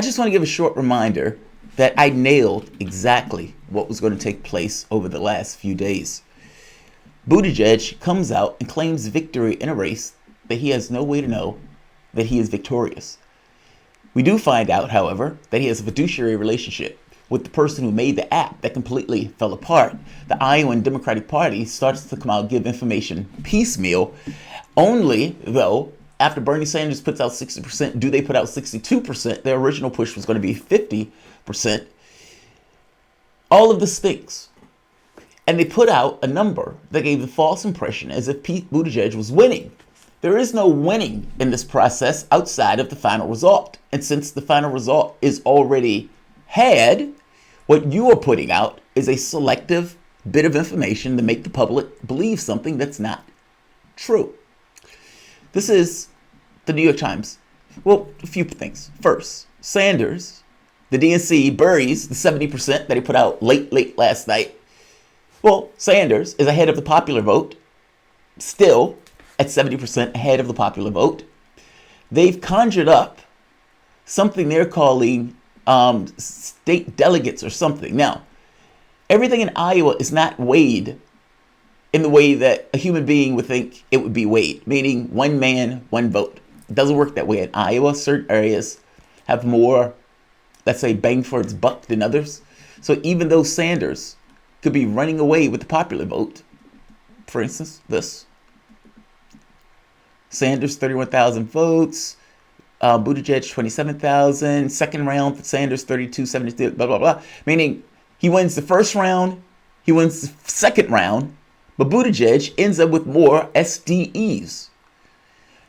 I just want to give a short reminder that I nailed exactly what was going to take place over the last few days. Buttigieg comes out and claims victory in a race that he has no way to know that he is victorious. We do find out, however, that he has a fiduciary relationship with the person who made the app that completely fell apart. The Iowa Democratic Party starts to come out and give information piecemeal, only, though, after Bernie Sanders puts out 60%, do they put out 62%? Their original push was going to be 50%. All of this stinks. And they put out a number that gave the false impression as if Pete Buttigieg was winning. There is no winning in this process outside of the final result. And since the final result is already had, what you are putting out is a selective bit of information to make the public believe something that's not true. This is the New York Times. Well, a few things. First, Sanders, the DNC buries the 70% that he put out late last night. Well, Sanders is ahead of the popular vote, still at 70% ahead of the popular vote. They've conjured up something they're calling state delegates or something. Now, everything in Iowa is not weighed in the way that a human being would think it would be weighed, meaning one man, one vote. It doesn't work that way in Iowa. Certain areas have more, let's say, bang for its buck than others. So even though Sanders could be running away with the popular vote, for instance, this. Sanders, 31,000 votes. Buttigieg, 27,000. Second round for Sanders, 32,72, blah, blah, blah. Meaning he wins the first round, he wins the second round, but Buttigieg ends up with more SDEs.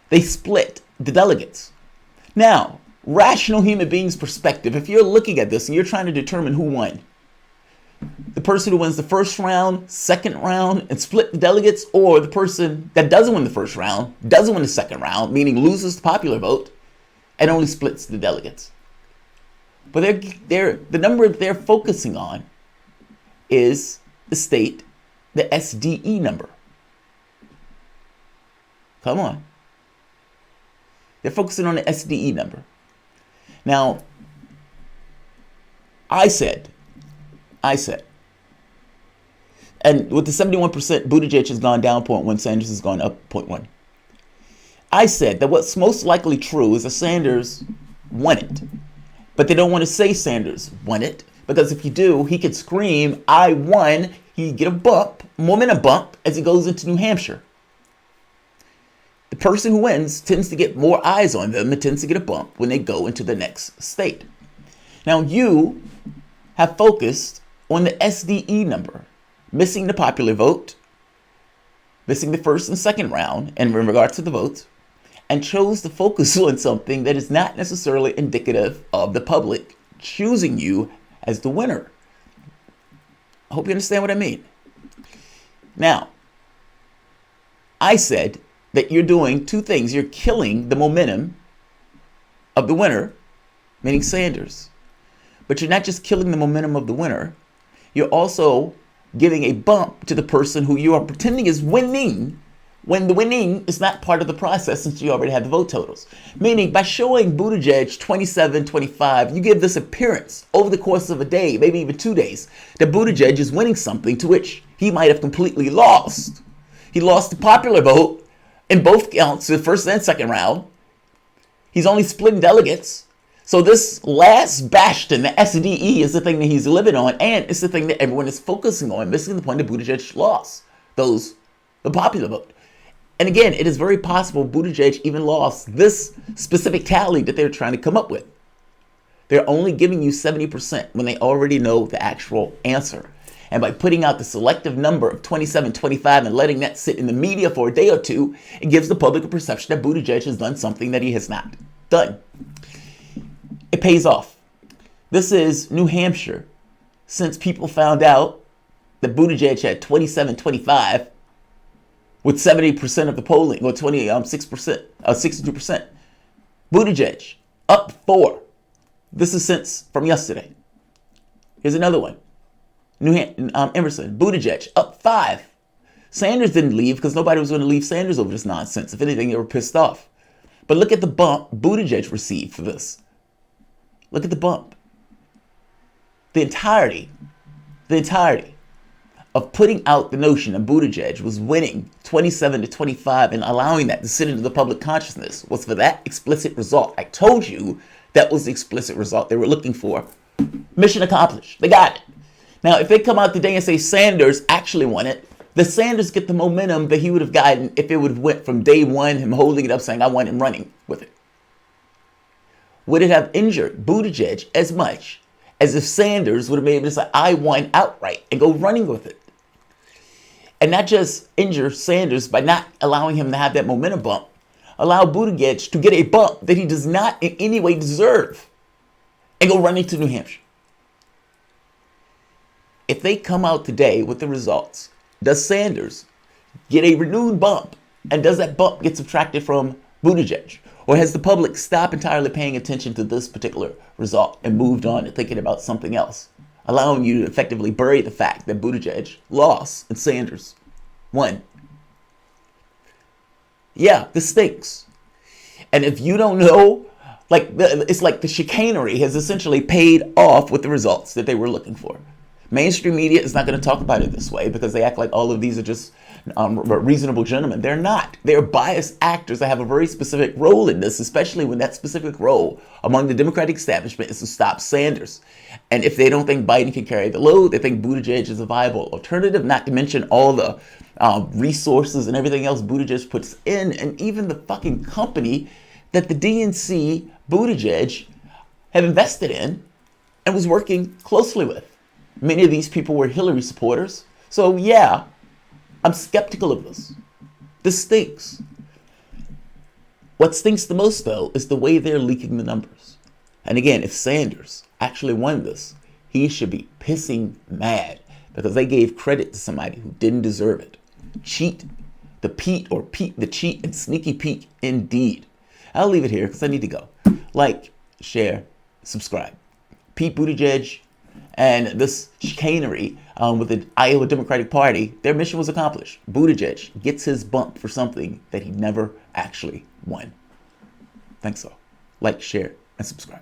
They split the delegates. Now, rational human beings' perspective, if you're looking at this and you're trying to determine who won, the person who wins the first round, second round, and split the delegates, or the person that doesn't win the first round, doesn't win the second round, meaning loses the popular vote, and only splits the delegates. But the number they're focusing on is the state, the SDE number. Come on. They're focusing on the SDE number. Now, I said, and with the 71%, Buttigieg has gone down 0.1, Sanders has gone up 0.1. I said that what's most likely true is that Sanders won it. But they don't want to say Sanders won it, because if you do, he could scream, I won. He'd get a bump, momentum bump, as he goes into New Hampshire. The person who wins tends to get more eyes on them. It tends to get a bump when they go into the next state. Now, you have focused on the SDE number, missing the popular vote, missing the first and second round, and in regards to the votes, and chose to focus on something that is not necessarily indicative of the public choosing you as the winner. I hope you understand what I mean. Now, I said that you're doing two things. You're killing the momentum of the winner, meaning Sanders. But you're not just killing the momentum of the winner. You're also giving a bump to the person who you are pretending is winning, when the winning is not part of the process since you already have the vote totals. Meaning, by showing Buttigieg 27, 25, you give this appearance over the course of a day, maybe even 2 days, that Buttigieg is winning something to which he might have completely lost. He lost the popular vote in both counts, the first and second round. He's only splitting delegates. So this last bastion, the SDE, is the thing that he's living on, and it's the thing that everyone is focusing on, missing the point that Buttigieg lost the popular vote. And again, it is very possible Buttigieg even lost this specific tally that they're trying to come up with. They're only giving you 70% when they already know the actual answer. And by putting out the selective number of 27, 25 and letting that sit in the media for a day or two, it gives the public a perception that Buttigieg has done something that he has not done. It pays off. This is New Hampshire. Since people found out that Buttigieg had 27, 25, with 70% of the polling, or 26%, 62%. Buttigieg, up 4. This is from yesterday. Here's another one. Emerson, Buttigieg, up 5. Sanders didn't leave because nobody was going to leave Sanders over this nonsense. If anything, they were pissed off. But look at the bump Buttigieg received for this. Look at the bump. The entirety of putting out the notion that Buttigieg was winning 27 to 25 and allowing that to sit into the public consciousness was for that explicit result. I told you that was the explicit result they were looking for. Mission accomplished. They got it. Now, if they come out today and say Sanders actually won it, the Sanders get the momentum that he would have gotten if it would have went from day one, him holding it up saying, I want him running with it. Would it have injured Buttigieg as much as if Sanders would have been able to say, I won outright and go running with it? And not just injure Sanders by not allowing him to have that momentum bump, allow Buttigieg to get a bump that he does not in any way deserve and go running to New Hampshire. If they come out today with the results, does Sanders get a renewed bump? And does that bump get subtracted from Buttigieg? Or has the public stopped entirely paying attention to this particular result and moved on to thinking about something else, allowing you to effectively bury the fact that Buttigieg lost and Sanders won? Yeah, this stinks. And if you don't know, it's like the chicanery has essentially paid off with the results that they were looking for. Mainstream media is not going to talk about it this way because they act like all of these are just reasonable gentlemen. They're not. They're biased actors that have a very specific role in this, especially when that specific role among the Democratic establishment is to stop Sanders. And if they don't think Biden can carry the load, they think Buttigieg is a viable alternative, not to mention all the resources and everything else Buttigieg puts in, and even the fucking company that the DNC Buttigieg have invested in and was working closely with. Many of these people were Hillary supporters. So yeah, I'm skeptical of this. This stinks. What stinks the most, though, is the way they're leaking the numbers. And again, if Sanders actually won this, he should be pissing mad because they gave credit to somebody who didn't deserve it. Cheat. The cheat and sneaky Pete indeed. I'll leave it here because I need to go. Like, share, subscribe. Pete Buttigieg and this chicanery with the Iowa Democratic Party, their mission was accomplished. Buttigieg gets his bump for something that he never actually won. Thanks all. Like, share, and subscribe.